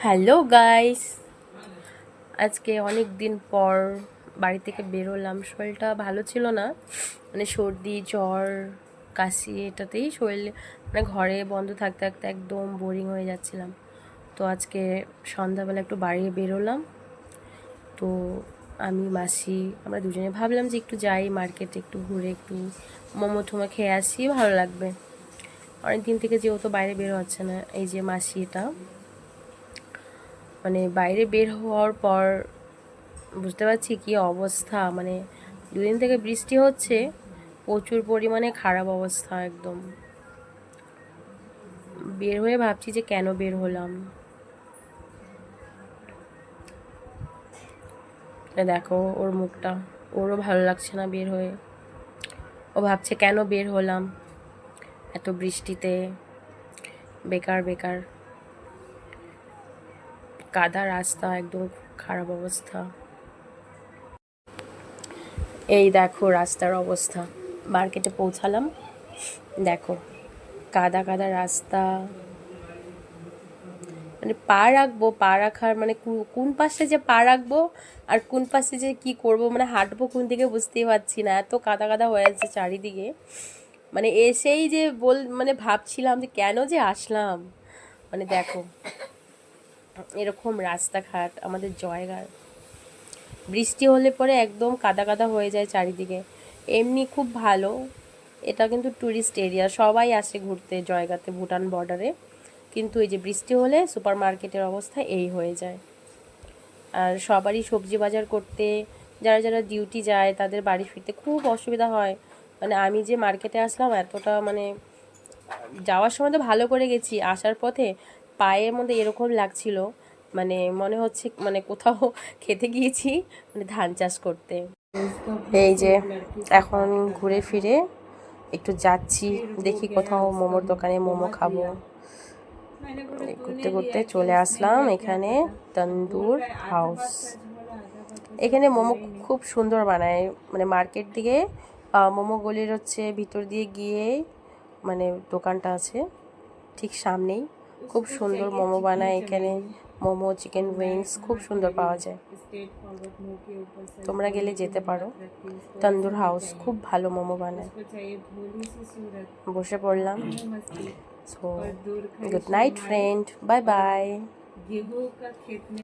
Hello guys, আজকে অনেক দিন পর বাড়ি থেকে বেরোলাম। শরীরটা ভালো ছিল না, মানে সর্দি জ্বর কাশি, এটাতেই শরীর মানে ঘরে বন্ধ থাকতে থাকতে একদম বোরিং হয়ে যাচ্ছিলাম। তো আজকে সন্ধ্যাবেলা একটু বাইরে বেরোলাম। তো আমি মাসি আমরা দুজনে ভাবলাম যে একটু যাই মার্কেটে, একটু ঘুরে একটু মোমো টোমো খেয়ে আসি, ভালো লাগবে। অনেক দিন থেকে যেহেতু বাইরে বের হচ্ছে না, এই যে মাসি এটা মানে বাইরে বের হওয়ার পর বুঝতে পারছি কি অবস্থা। মানে দুদিন থেকে বৃষ্টি হচ্ছে, প্রচুর পরিমাণে খারাপ অবস্থা একদম। বের হয়ে ভাবছি যে কেন বের হলাম। দেখো ওর মুখটা, ওরও ভালো লাগছে না বের হয়ে। ও ভাবছে কেন বের হলাম এত বৃষ্টিতে, বেকার বেকার। কাদা রাস্তা, একদম খারাপ অবস্থা। এই দেখো রাস্তার অবস্থা। মার্কেটে পৌঁছালাম, দেখো কাদা কাদা রাস্তা। মানে পা রাখবো, পা রাখার মানে কোন পাশে যে পা রাখবো আর কোন পাশে যে কি করব, মানে হাঁটবো কোন দিকে বুঝতেই পারছি না, এত কাদা কাদা হয়ে আছে চারিদিকে। মানে এসেই যে মানে ভাবছিলাম যে কেন যে আসলাম। মানে দেখো এরকম রাস্তাঘাট আমাদের জয়গার, বৃষ্টি হলে পরে একদম কাদা কাদা হয়ে যায় চারিদিকে। এমনি খুব ভালো, এটা কিন্তু ট্যুরিস্ট এরিয়া, সবাই আসে ঘুরতে জয়গাতে, ভুটান বর্ডারে। কিন্তু এই যে বৃষ্টি হলে সুপার মার্কেটের অবস্থা এই হয়ে যায়। আর সবারই সবজি বাজার করতে, যারা যারা ডিউটি যায় তাদের বাড়ি ফিরতে খুব অসুবিধা হয়। মানে আমি যে মার্কেটে আসলাম এতটা, মানে যাওয়ার সময় তো ভালো করে গেছি, আসার পথে পায়ের মধ্যে এরকম লাগছিল, মানে মনে হচ্ছে মানে কোথাও খেতে গিয়েছি, মানে ধান চাষ করতে। এই যে এখন ঘুরে ফিরে একটু যাচ্ছি, দেখি কোথাও মোমোর দোকানে মোমো খাবো। ঘুরতে ঘুরতে চলে আসলাম এখানে তন্দুর হাউস। এখানে মোমো খুব সুন্দর বানায়, মানে মার্কেট দিকে মোমো গলির হচ্ছে ভিতর দিয়ে গিয়ে মানে দোকানটা আছে ঠিক সামনেই। খুব সুন্দর মোমো বানায় এখানে, মোমো চিকেন উইংস খুব সুন্দর পাওয়া যায়। তোমরা গেলে যেতে পারো, তন্দুর হাউস খুব ভালো মোমো বানায়। বসে পড়লাম। So good night friend, bye bye.